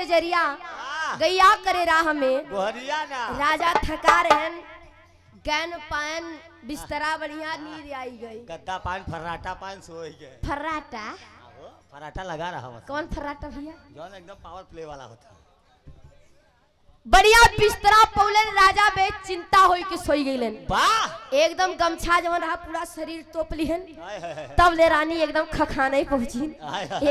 से जरिया गैया करे राह में गोहरिया ना राजा थका रहन गैन पान बिस्तरा बढ़िया नींद आई गई गद्दा पान फर्राटा पान सो गए फर्राटा फर्राटा लगा रहा बस कौन फर्राटा भैया जौन एकदम पावर प्ले वाला होता बढ़िया बिस्तरा पौलन राजा बे चिंता होई के सोई गईलन वाह एकदम गमछा जवन रहा पूरा शरीर तोप लिहन तब ले रानी एकदम खखाने पहुंची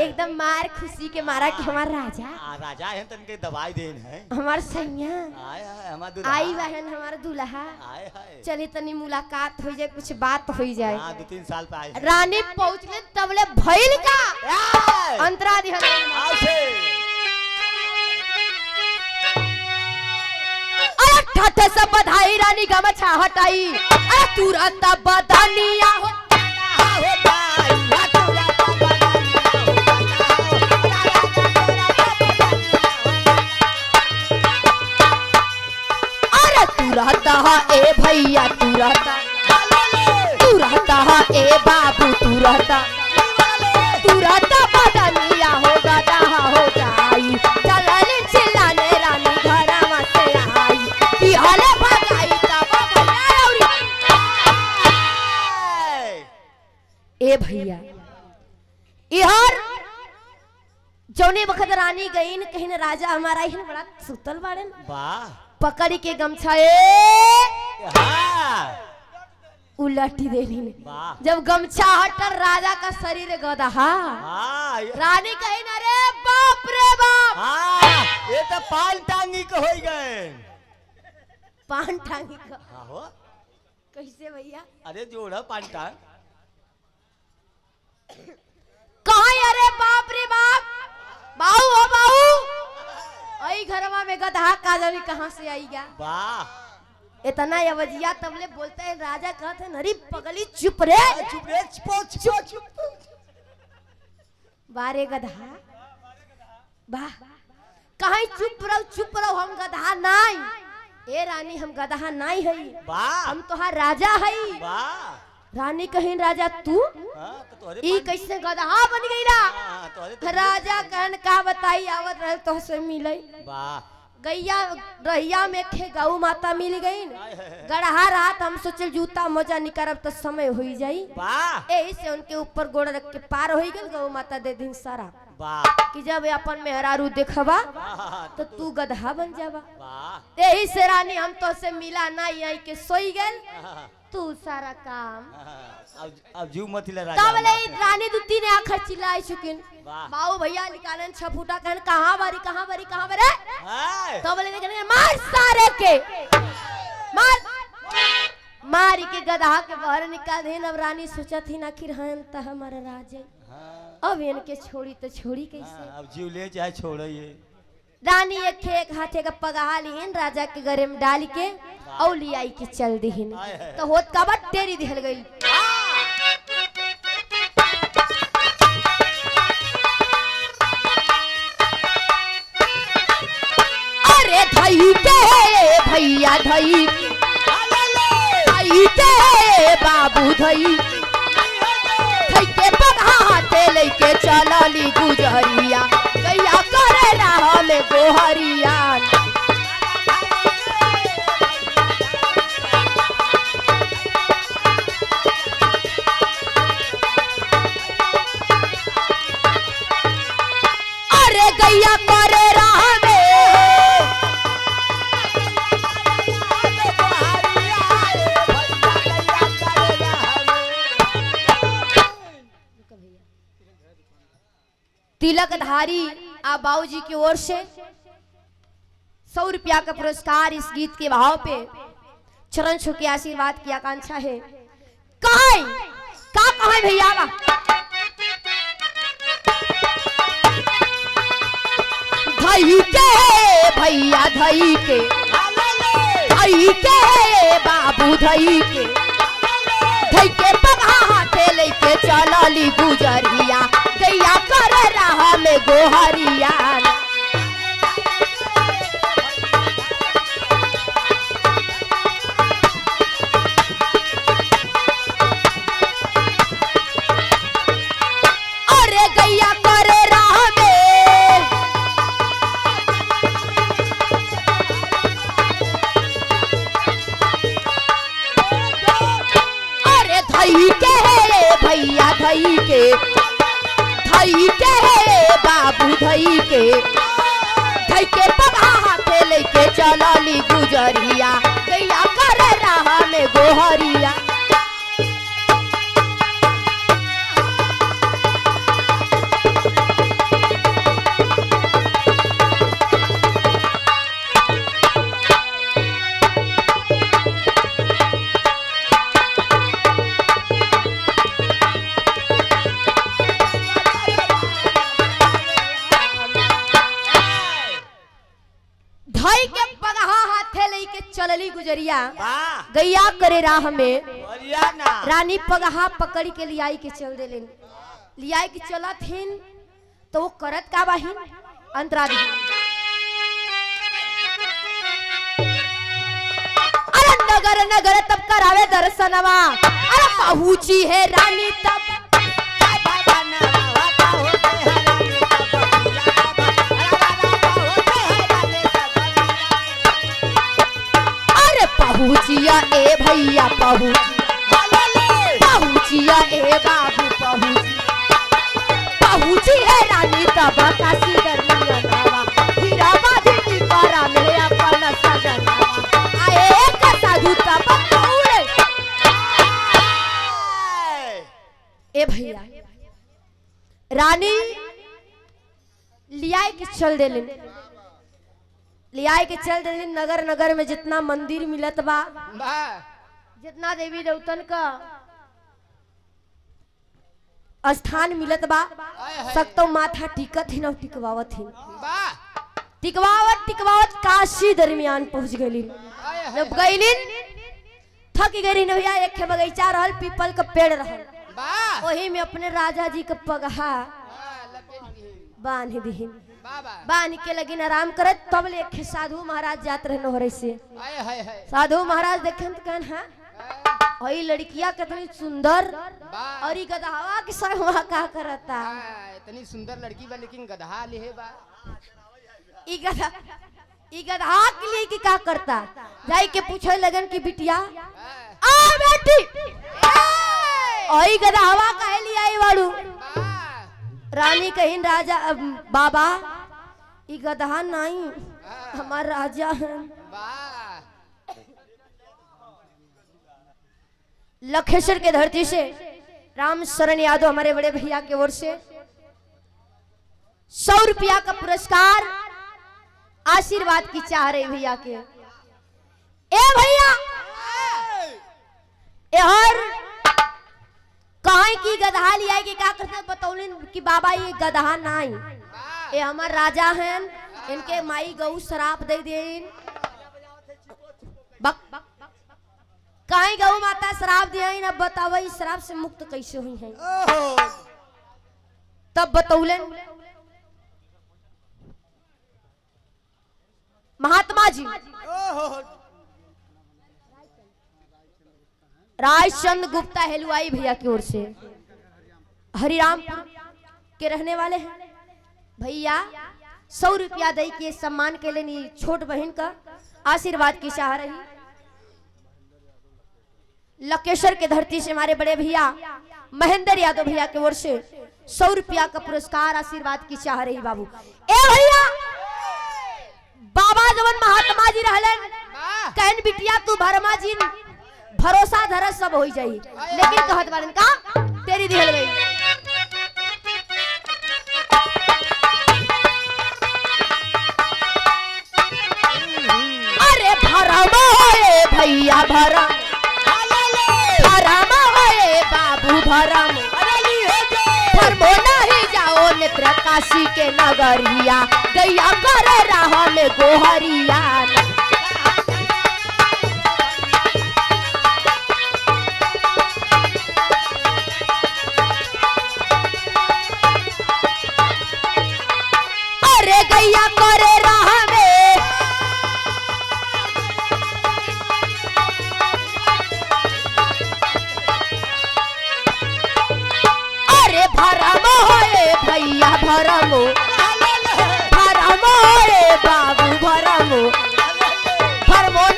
एकदम मार खुशी के मारा कि हमार राजा राजा है तनके दवाई देन है हमार सैया हमार दुल्हा आई बहन हमार दुल्हा हाय चली तनी मुलाकात हो जाए कुछ बात हो जाए हां 2-3 साल पे आई रानी पहुंचले तब ले भइल का अंतरा दिहन ठठ से बधाई रानी गमछा हटाई अरे तुरंत बदनिया हो अरे तुरंत ए भैया तुरंत ए बाबू तुरंत बदनिया हो गदा हो जाई चलन चिल्लाने रानी घरवा से आई हले भगाई तब ए भैया इहर जौने वक्त रानी गईन कहीं राजा हमारा ही बड़ा सुतल बाड़न वाह पकड़ी के गमछा ए हां उलटी देनी वाह जब गमछा हटल राजा का शरीर गधा हां रानी कहीं अरे बाप रे बाप हां ये तो पान टांगी के होई गए पान टांगी का हां हो कैसे भैया अरे जोड़ा पान टांग कहाँ अरे बाप रे बाप बाऊ हो बाऊ आई घरवा में गधा का जानी कहाँ से आई गया वाह इतना अवजिया तबले बोलते हैं राजा कहते हैं अरे पगली चुप रे चुप बारे गधा वाह कहीं चुप रहो हम गधा नहीं ए रानी हम गधा नहीं है वाह हम तोहार राजा है वाह रानी कहीं राजा तू ई कैसे गधा बन गई रा राजा कहन का बताई आवत रहे तो से मिले वाह गैया रहिया में खे गौ माता मिल गई गढ़हा रात हम सोचल जूता मोजा निकारब तो समय हो जाई वाह यही से उनके ऊपर गोड़ रख के पार हो गई गौ माता दे दिन सारा वाह कि जब अपन मेहरारू देखबा तो तू गधा बन जाबा वाह यही से रानी हम तो से मिला नहीं आई के सोई गल तू सारा काम अब जू मत ले राजा तब ले रानी दुती ने आखर चिल्लाई चुकिन वाह बाऊ भैया निकालन छफूटा कहन कहां बारी हाय तब ले कहन मार सारे के मारी के गधा के बाहर निकाल देन अब रानी सोचा थी आखिर हन त हमारा राजा अब इनके छोड़ी तो छोड़ी कैसे अब जीव ले चाहे छोड़ो ये रानी एक हाथे का पगहा लिहिन राजा के गरे में डाल के औ लियाई के चल दिहिन तो होत का बट टेरी दिहल गई अरे धई के भैया धई के बाबू धई के पगहा हाथे लेके चलली गुजरिया गैया करे राह में गोहरिया अरे गैया करे राह में तिलकधारी आप बाबूजी की ओर से 100 रुपया का पुरस्कार इस गीत के भाव पे चरण छू के आशीर्वाद की आकांक्षा है कहा भैया धई के भैया धई के बाबू धई के पगहा हाथे लेके चलली गुजरिया गैया करे राह में गोहरिया अरे गैया करे राह में धई के बाबू धई के पगहा हाथे लेके चलली गुजरिया गैया करे राह में गोहरिया। धई के पगहा हाथे लेके चलली गुजरिया वाह गैया करे राह में बढ़िया ना रानी पगहा पकड़ के लियाई के चल देलिन। लियाई के चलत हिन तो वो करत का बाहिन अंतराधी अरे नगर नगर तब करावे दर्शनवा अरे पहुंची है रानी तब अरे पहुंचिया ए भैया पहुंचिया ए बाबू पहुंची है रानी तब काशी दरमियानवा हीराबा दी पारा में अपन सजनवा आए एक साधु तब दौड़े ए भैया रानी लियाई के चल देलिन। लियाई के चल देलिन नगर नगर में जितना मंदिर मिलत बा जितना देवी देवतन का स्थान मिलत बा सकतो माथा टिकत ही न टिकवावत ही टिकवावत काशी दरमियान पहुंच गईलिन। जब गईलिन थक गई न भैया एक बगीचा रहल पीपल का पेड़ रहल वही में अपने राजा जी का पगहा बांध दीहिन। बांध के लगिन आराम करत तब ले साधु महाराज जात रहे नोहरे से। साधु महाराज देखें तो कहन हां ओई लड़कियां कितनी सुंदर और ई गदहावा के संग वहां का करता इतनी सुंदर लड़की बा लेकिन गदहा लेहे बा। ई गदहा के लिए की का करता जाई के पूछे लगन की बिटिया आ बेटी ओई गदहावा काहे लिए आई वाड़ू। रानी कहिन राजा बाबा ई गदहा नहीं हमार राजा है। लखेश्वर के धरती से राम शरण यादव हमारे बड़े भैया की ओर से 100 रुपया का पुरस्कार आशीर्वाद की चाह रहे भैया के। ए भैया यार कहाँ की गदहा लिया कि क्या करते बतौलिन कि बाबा ये गदहा नहीं ये हमार राजा हैं इनके माई गऊ शराब दे देन कहीं गऊ माता शराब दिया न बतावे शराब से मुक्त कैसे हुई है। तब बतौलन महात्मा जी राजचंद्र गुप्ता हेलुआई भैया की ओर से हरिराम के रहने वाले हैं भैया 100 रुपया दे के सम्मान के लिए छोट बहन का आशीर्वाद की चाह रही। लकेश्वर के धरती से हमारे बड़े भैया महेंद्र यादव भैया की ओर से 100 रुपया का पुरस्कार आशीर्वाद की चाह रही। बाबू ए भैया बाबा जवन महात्मा जी रहलन कहन बिटिया तू भरमा जी भरोसा धरस सब हो जाई लेकिन कहत बारन का तेरी दिहल गई। अरे भरम होए भैया भरम होए बाबू भरम भरमो नहीं जाओ नेत्र काशी के नगरिया गैया करे राह में गोहरिया। अरे गैया करे राह में अरे भरम होए भैया भरम होए बाबू भरमो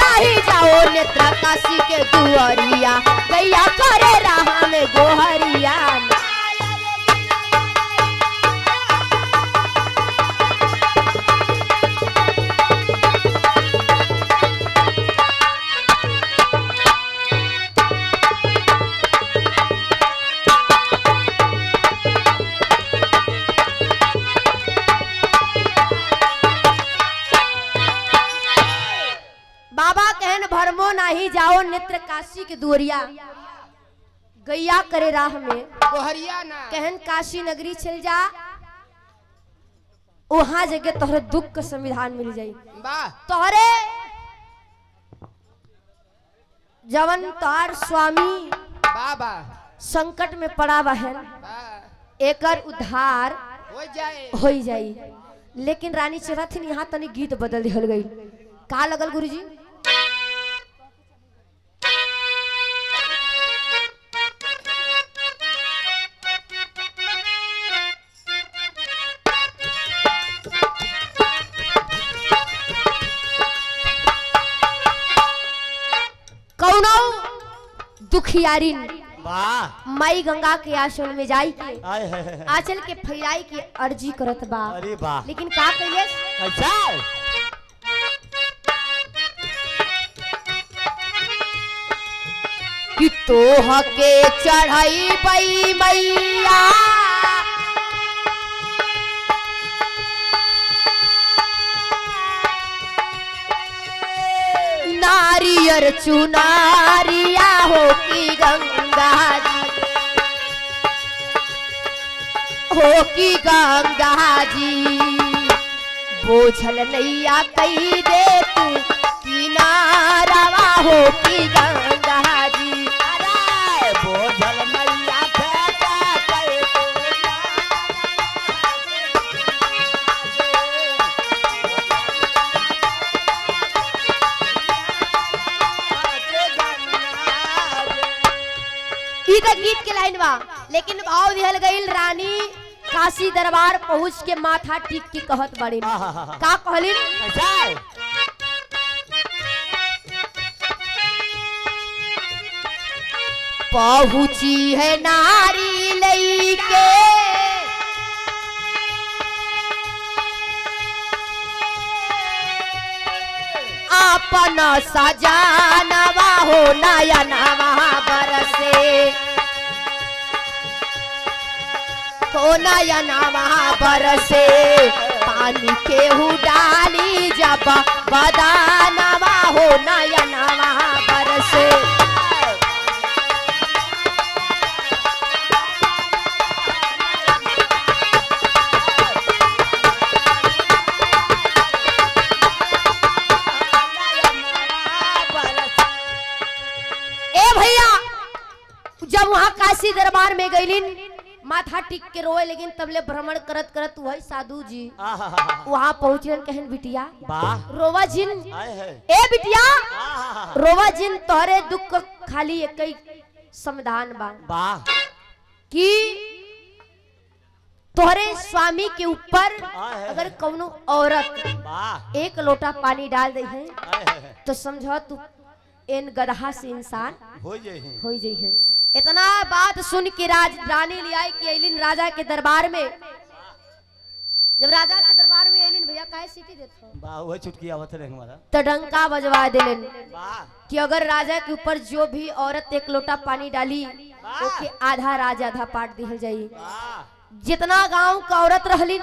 नहीं जाओ नेत्र काशी के दुआरिया गैया करे राह में गोहरिया। काशी के दुआरिया गैया करे राह में गोहरिया ना कहन काशी नगरी चल जा, वहां जगह तोहरे दुख का संविधान मिल जाई। वाह तोहरे जवन तोहार स्वामी बाबा संकट में पड़ा बहन, वाह एकर उद्धार हो जाए। हो जाई। लेकिन रानी चढ़थिन यहाँ तनी गीत बदल दिहल गई। का लगल गुरुजी? कौनो दुखियारी वाह माई गंगा के आश्रम में जाई के आए है आंचल के फैलाई की अर्जी करत बा। अरे वाह लेकिन का कहिए अच्छा कि तोह के चढ़ाई बई मैया नारियर चुनारिया हो की गंगा जी, हो की गंगा जी बोझल नैया कई दे तू किनारावा हो की गंगा जी। अरे बोझल मैया फेंका कई ई त गीत के लाइन बा, लेकिन भाव दिहल गईल रानी काशी दरबार पहुंच के माथा टिक के कहत बड़ी। का कहलिन? अच्छा पहुंची है नारी लईके अपन सजानवा हो नयनवा बरसे, हो नयनवा बरसे पानी केहू डाली जब बदानवा हो नयनवा बरसे। जब वहां काशी दरबार में गईलिन माथा टिक के रोए, लेकिन तबले भ्रमण करत करत वही साधु जी वहां पहुंचलन। कहन बिटिया वाह रोवा जिन, आए है ए बिटिया रोवा जिन तोहरे दुख खाली एक ही समाधान बा वाह कि तोहरे स्वामी के ऊपर अगर कौनो औरत वाह एक लोटा पानी डाल दे है आए है तो समझो तू इन गदहा से इंसान हो जाए हो जाई है। इतना बात सुन के रानी ले आई कि अलिन राजा के दरबार में। जब राजा के दरबार में अलिन भैया काहे सीटी देत हो? वाह वो चुटकी आवत रहे हमारा तो डंका बजवा देलन वाह कि अगर राजा के ऊपर जो भी औरत एक लोटा पानी डाली ओके आधा राज आधा पाट दिहल जाई। वाह जितना गांव का औरत रहलिन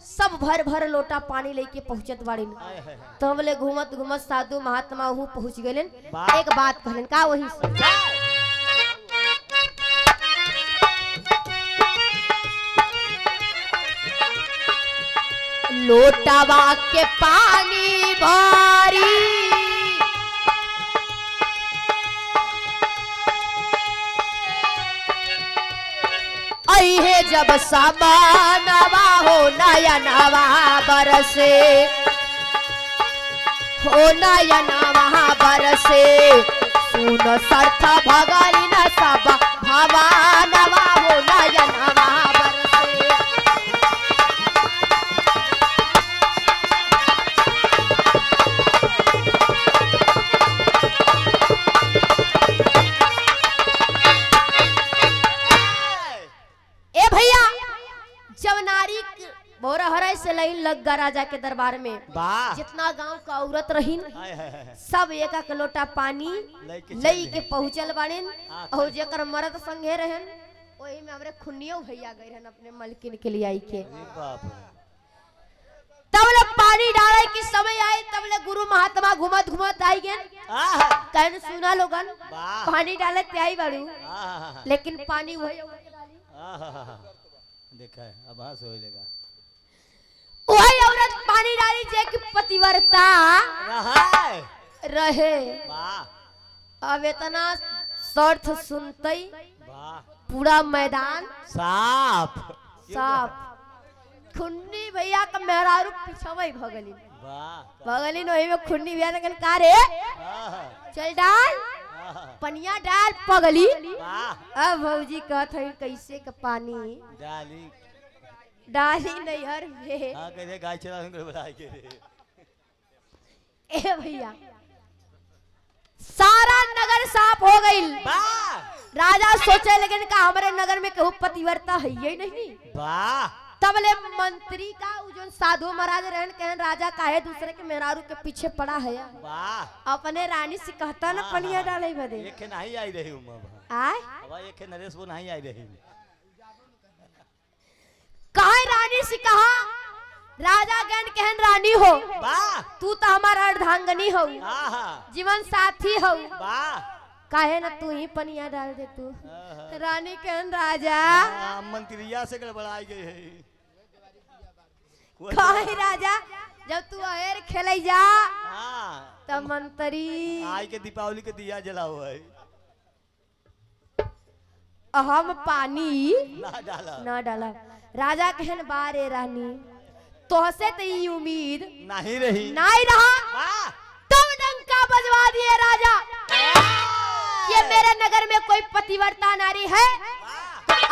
सब भर भर लोटा पानी लेके पहुंचत बाड़ीन। आए है तो बोले घूमत घूमत साधु महात्मा वहां पहुंच गएलन। वाह। एक बात कहलन का वही से लोटावा के पानी भारी अहे जब समानवा हो नयनवा बरसे, हो नयनवा बरसे सुन सर्थ भगली न सब भवानवा हो नयनवा बरसे। ए भैया जब नारी बोरा हराय से लाइन लग गा राजा के दरबार में, वाह जितना गांव का औरत रहीन आए है सब एक एक लोटा पानी लई के पहुंचल बाड़ीन। और जेकर मर्द संगे रहन वही में हमरे खुनियो भैया गए रहन अपने मलकिन के लिए आई के। अरे बाप रे तबले पानी डाले की समय आए तबले गुरु महात्मा घुमत घुमत आई गए आहा कहन सुना लोगन वाह पानी डाले ते आई बाड़ू आहा लेकिन पानी वही औरत डाली आहा देखा है अब हाँ सोई लेगा वही औरत पानी डाली जे की पतिव्रता रहाय रहे वाह अब इतना शर्त सुनते वाह पूरा मैदान साफ साफ खुन्नी भैया का मेहरारू पिछवई भगली वाह भगली वही में खुन्नी भैया ने कहा रे आहा चल डाल आहा पनिया डाल पगली वाह अब भौजी कहत है कैसे का पानी डाली डाली नैहर में हाँ कहते गाय चला बुलाए के ए भैया सारा नगर साफ हो गई वाह राजा सोचे लेकिन का हमारे नगर में कहू पतिव्रता है ही नहीं वाह तबले मंत्री का जो साधु महाराज रहन कहन राजा काहे दूसरे के मेहरारू के पीछे पड़ा है वाह अपने रानी से कहता ना पनिया डाले बदे एक नहीं आई रही हूँ आय अब एक नरेश वो नहीं आई रही काहे रानी से कहा राजा गण कहन रानी हो वाह तू तो हमारा अर्धांगनी हो आहा जीवन साथी हो वाह काहे ना तू ही पनिया डाल दे तू रानी कहन राजा मंत्रिया से गड़बड़ाई गई है काहे राजा जब तू अहेर खेले जा हाँ तब मंत्री आई के दीपावली के दिया जला हुआ है हम पानी ना डाला न डाला राजा कहन बारे रानी तोहसे तो ये उम्मीद नहीं रही नहीं रहा वाह तब डंका बजवा दिए राजा ये मेरे नगर में कोई पतिव्रता नारी है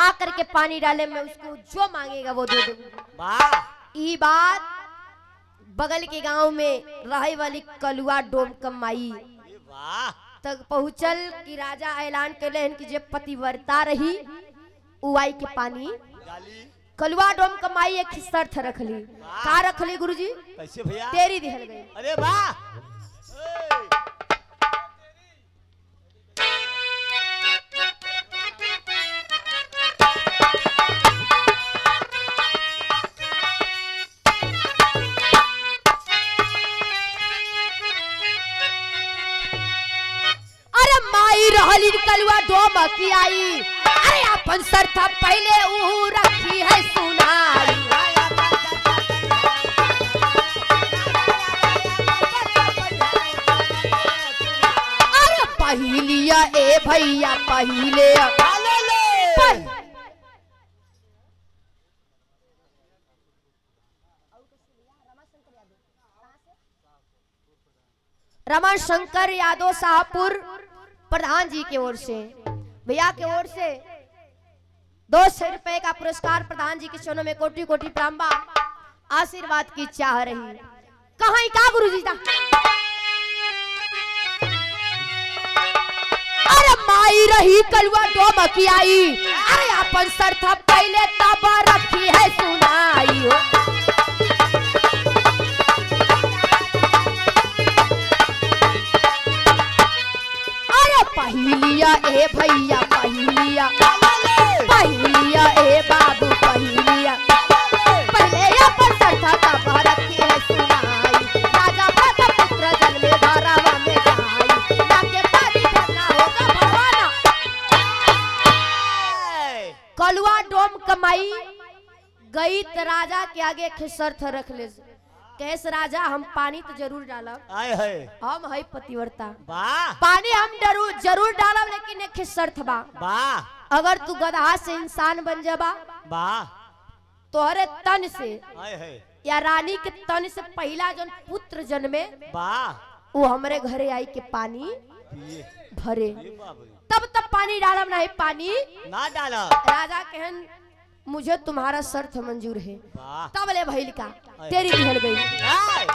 आकर के पानी डाले मैं उसको जो मांगेगा वो दे दूंगा वाह ई बात बगल के गांव में रहे वाली कलुआ डोम कमाई वाह तक पहुंचल कि राजा ऐलान कैले कि जे पतिव्रता रही उवाई के पानी डाली कलुआ डोम कमाई एक शर्त रखली का रखली गुरुजी कैसे भैया तेरी दिहल गई अरे वाह रहली कलुआ डोम की आई अरे अपन शर्त पहले ऊ रखी है सुनाई अरे पहलिया ए भैया पहले रमन शंकर यादव शाहपुर प्रधान जी की ओर से भैया की ओर से 200 रुपए का पुरस्कार प्रधान जी के चरणों में कोटि कोटि प्रणाम आशीर्वाद की चाह रही कहाँ का गुरु जी था अरे माई रही कलुआ डोम की आई अरे अपन शर्त पहले तब रखी है सुनाई हो पहलिया ए भैया पहलिया पहलिया ए बाबू पहलिया पहले अपन शर्त तब रखी है सुनाई राजा पुत्र जन्मे घरवा में गाई नाके पानी भरना होगा भगवाना कलुआ डोम कमाई गई त राजा के आगे के शर्त रख ले कैस राजा हम पानी तो जरूर डालब आए है हम है पतिव्रता वाह पानी हम जरूर डालब लेकिन एक शर्त बा वाह अगर तू गधा से इंसान बन जाबा वाह तोहरे तन से आए है या रानी के तन से पहला जन पुत्र जन्मे वाह वो हमरे घरे आई के पानी पिए भरे ये बाबू तब पानी डालब नहीं पानी ना डाला राजा कहन मुझे तुम्हारा शर्त मंजूर है वाह तब ले भैल का तेरी दिहल गई आए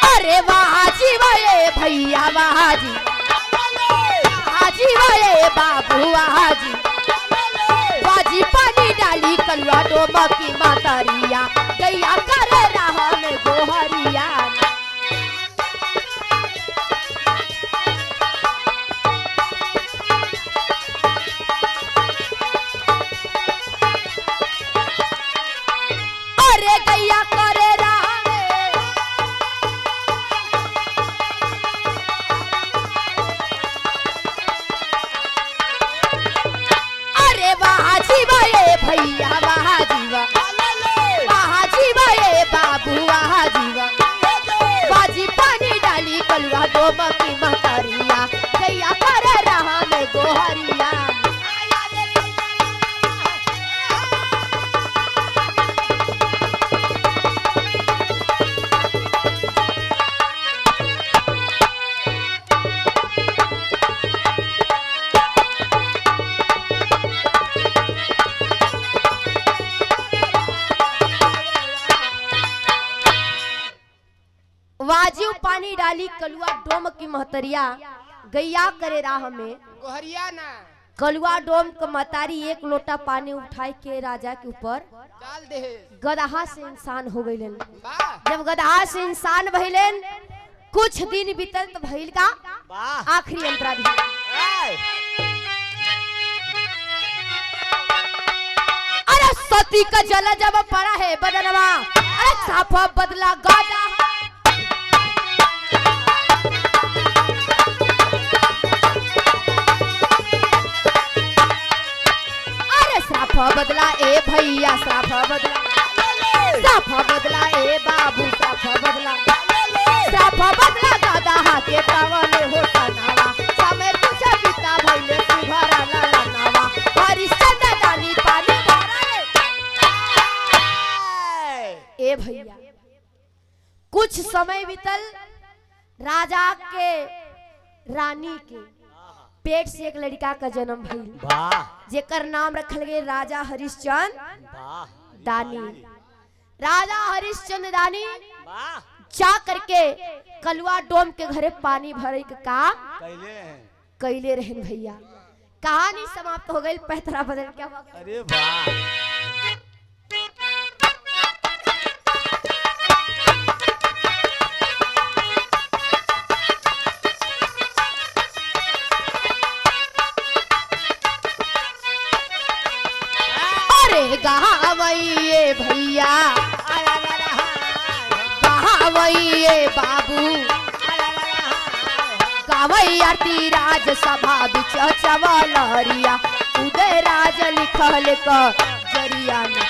अरे वाह जी वाहे भैया वाह जी हाजी वाहे बाबू वाह जी बाजी पानी डाली कलुआ डोम की मातरिया गैया करे राह में गोहरिया डोम की महतरिया गैया करे रहा में गोहरिया वाजिव पानी डाली कलुआ डोम की महतरिया गैया करे राह में गोहरिया ना कलुआ डोम का महतारी एक लोटा पानी उठाए के राजा के ऊपर डाल दे गदहा से इंसान हो गईलन। वाह जब गदहा से इंसान भइलन कुछ दिन बीतल तो भइल का वाह आखिरी अंतराधि ए, अरे सती का जल जब पड़ा है बदनवा अरे साफा बदला गदा अरे साफा बदला ए भैया साफा बदला ए बाबू साफा बदला गदा के पावले हो तनावा समय कुछ बीता भइले सुभरा ला नावा हरिश्चंद्र दानी पानी ए भैया कुछ समय बीतल राजा के रानी के पेट से एक लड़का का जन्म भइल वाह जेकर नाम रखल गए राजा हरिश्चंद्र वाह दानी। राजा हरिश्चंद्र दानी वाह जा करके कलुआ डोम के घरे पानी भरे के काम कैले हैं कैले रहन भैया। कहानी समाप्त हो गई पैतरा बदल क्या हुआ अरे वाह अरे गावैये भैया गावैये बाबू गावै आरती राज सभा बिच चवलरिया उदय राज लिखल क जरिया में